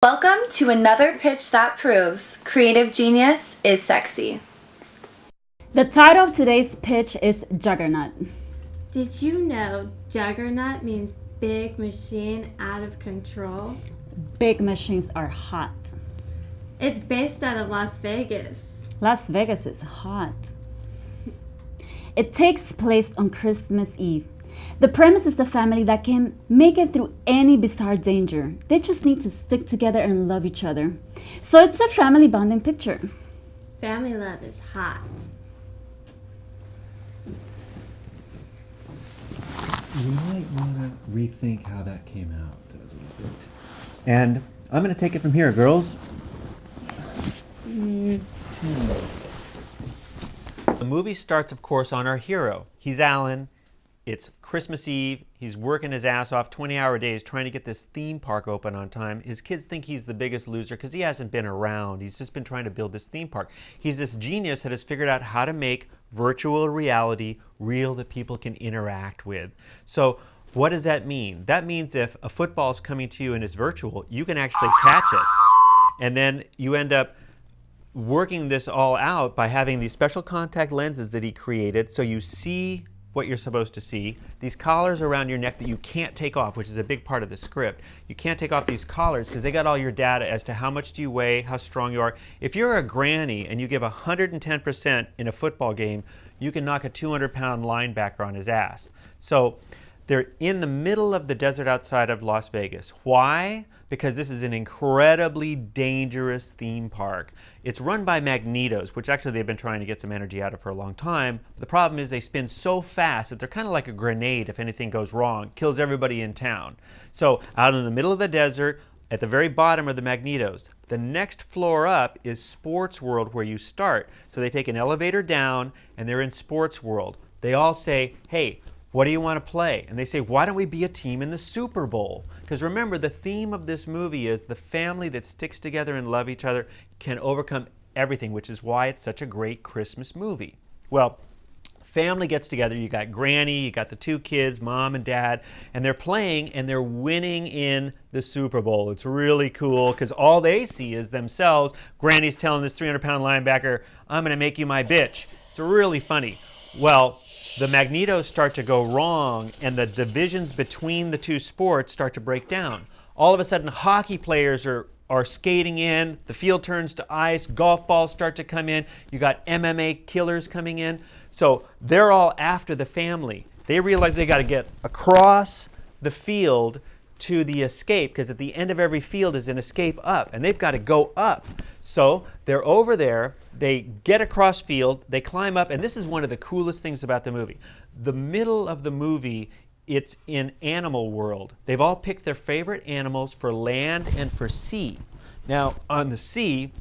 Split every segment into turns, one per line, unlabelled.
Welcome to another pitch that proves creative genius is sexy.
The title of today's pitch is Juggernaut.
Did you know Juggernaut means big machine out of control?
Big machines are hot.
It's based out of Las Vegas.
Las Vegas is hot. It takes place on Christmas Eve. The premise is a family that can make it through any bizarre danger. They just need to stick together and love each other. So it's a family bonding picture.
Family love is hot.
You might want to rethink how that came out a little bit. And I'm going to take it from here, girls.
The movie starts, of course, on our hero. He's Alan. It's Christmas Eve. He's working his ass off 20-hour days trying to get this theme park open on time. His kids think he's the biggest loser because he hasn't been around. He's just been trying to build this theme park. He's this genius that has figured out how to make virtual reality real that people can interact with. So what does that mean? That means if a football is coming to you and it's virtual, you can actually catch it. And then you end up working this all out by having these special contact lenses that he created so you see what you're supposed to see. These collars around your neck that you can't take off, which is a big part of the script. You can't take off these collars because they got all your data as to how much do you weigh, how strong you are. If you're a granny and you give 110% in a football game, you can knock a 200-pound linebacker on his ass. So they're in the middle of the desert outside of Las Vegas. Why? Because this is an incredibly dangerous theme park. It's run by magnetos, which actually they've been trying to get some energy out of for a long time. The problem is they spin so fast that they're kind of like a grenade if anything goes wrong, kills everybody in town. So out in the middle of the desert, at the very bottom are the magnetos. The next floor up is Sports World where you start. So they take an elevator down and they're in Sports World. They all say, hey, what do you want to play? And they say, why don't we be a team in the Super Bowl? Because remember, the theme of this movie is the family that sticks together and love each other can overcome everything, which is why it's such a great Christmas movie. Well, family gets together. You got Granny, you got the two kids, Mom and Dad, and they're playing and they're winning in the Super Bowl. It's really cool because all they see is themselves. Granny's telling this 300-pound linebacker, I'm going to make you my bitch. It's really funny. Well, the magnetos start to go wrong and the divisions between the two sports start to break down. All of a sudden, hockey players are skating in, the field turns to ice, golf balls start to come in, you got MMA killers coming in. So they're all after the family. They realize they got to get across the field to the escape, because at the end of every field is an escape up, and they've got to go up. So they're over there, they get across field, they climb up, and this is one of the coolest things about the movie. The middle of the movie, it's in animal world. They've all picked their favorite animals for land and for sea. Now on the sea,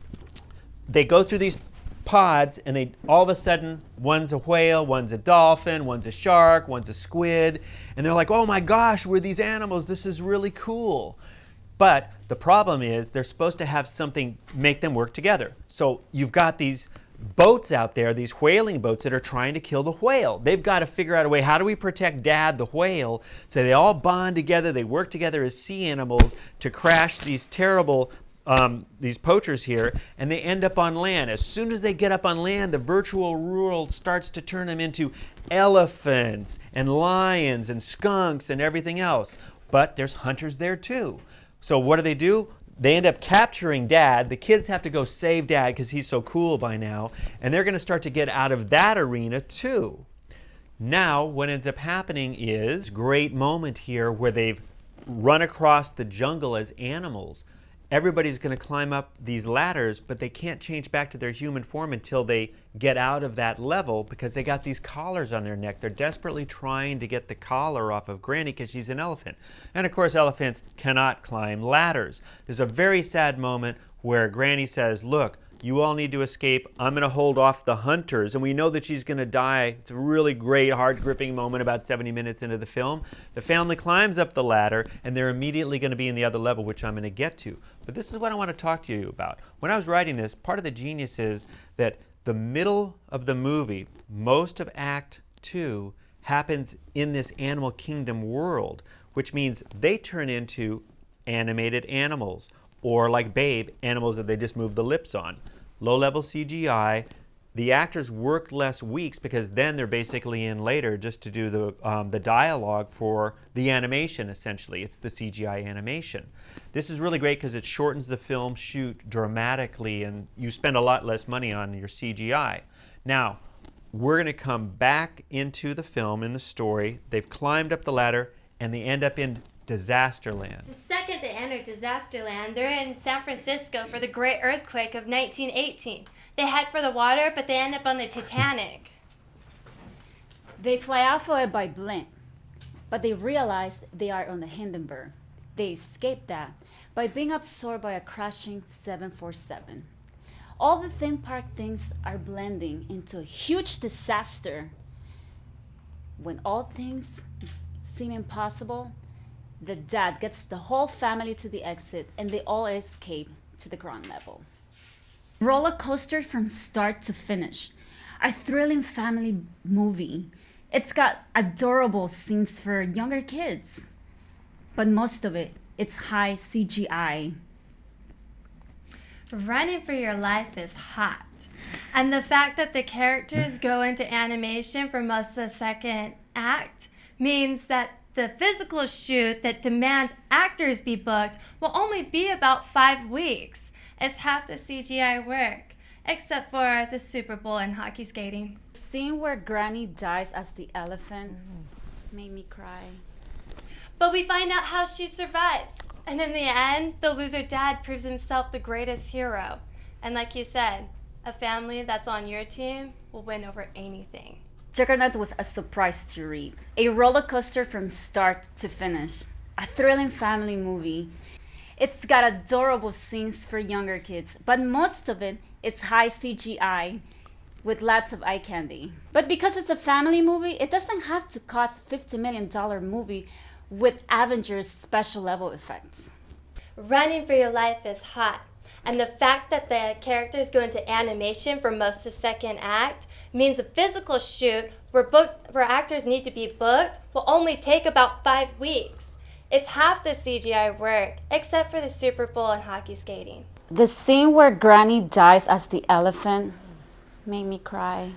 they go through these pods and they all of a sudden, one's a whale, one's a dolphin, one's a shark, one's a squid, and they're like, oh my gosh, we're these animals, this is really cool. But the problem is they're supposed to have something make them work together. So you've got these boats out there, these whaling boats that are trying to kill the whale. They've got to figure out a way, how do we protect Dad, the whale? So they all bond together, they work together as sea animals to crash these terrible these poachers here, and they end up on land. As soon as they get up on land, the virtual world starts to turn them into elephants and lions and skunks and everything else. But there's hunters there too. So what do? They end up capturing Dad. The kids have to go save Dad because he's so cool by now, and they're going to start to get out of that arena too. Now what ends up happening is, great moment here where they've run across the jungle as animals. Everybody's going to climb up these ladders, but they can't change back to their human form until they get out of that level because they got these collars on their neck. They're desperately trying to get the collar off of Granny because she's an elephant. And of course, elephants cannot climb ladders. There's a very sad moment where Granny says, look, you all need to escape. I'm going to hold off the hunters. And we know that she's going to die. It's a really great, hard-gripping moment about 70 minutes into the film. The family climbs up the ladder, and they're immediately going to be in the other level, which I'm going to get to. But this is what I want to talk to you about. When I was writing this, part of the genius is that the middle of the movie, most of Act 2, happens in this animal kingdom world, which means they turn into animated animals. or like Babe, animals that they just move the lips on. Low-level CGI. The actors worked less weeks because then they're basically in later just to do the dialogue for the animation, essentially. It's the CGI animation. This is really great because it shortens the film shoot dramatically and you spend a lot less money on your CGI. Now, we're going to come back into the film, in the story. They've climbed up the ladder and they end up in Disaster Land.
The second they enter Disaster Land, they're in San Francisco for the Great Earthquake of 1918. They head for the water, but they end up on the Titanic.
They fly out for it by blimp, but they realize they are on the Hindenburg. They escape that by being absorbed by a crashing 747. All the theme park things are blending into a huge disaster. When all things seem impossible, the dad gets the whole family to the exit and they all escape to the ground level. Roller coaster from start to finish. A thrilling family movie. It's got adorable scenes for younger kids, but most of it's high CGI.
Running for Your Life is hot. And the fact that the characters go into animation for most of the second act means that the physical shoot that demands actors be booked will only be about 5 weeks. It's half the CGI work, except for the Super Bowl and hockey skating.
The scene where Granny dies as the elephant made me cry.
But we find out how she survives.
And in the end, the loser dad proves himself the greatest hero. And like you said, a family that's on your team will win over anything.
Juggernaut was a surprise to read. A roller coaster from start to finish. A thrilling family movie. It's got adorable scenes for younger kids, but most of it's high CGI with lots of eye candy. But because it's a family movie, it doesn't have to cost $50 million movie with Avengers special level effects.
Running for Your Life is hot. And the fact that the characters go into animation for most of the second act means a physical shoot where actors need to be booked will only take about 5 weeks. It's half the CGI work, except for the Super Bowl and hockey skating.
The scene where Granny dies as the elephant made me cry.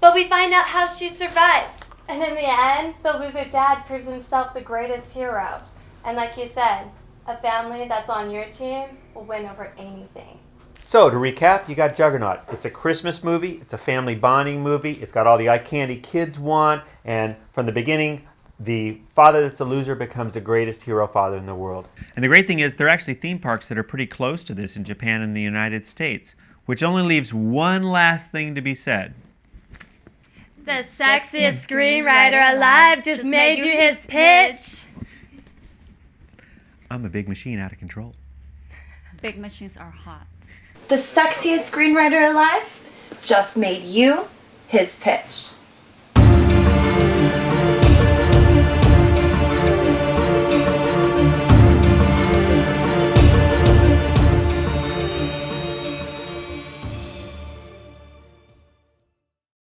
But we find out how she survives. And in the end, the loser dad proves himself the greatest hero. And like you said, a family that's on your team will win over anything.
So to recap, you got Juggernaut. It's a Christmas movie. It's a family bonding movie. It's got all the eye candy kids want. And from the beginning, the father that's a loser becomes the greatest hero father in the world. And the great thing is there are actually theme parks that are pretty close to this in Japan and the United States, which only leaves one last thing to be said.
The sexiest screenwriter alive just made you his pitch.
I'm a big machine out of control.
Big machines are hot.
The sexiest screenwriter alive just made you his pitch.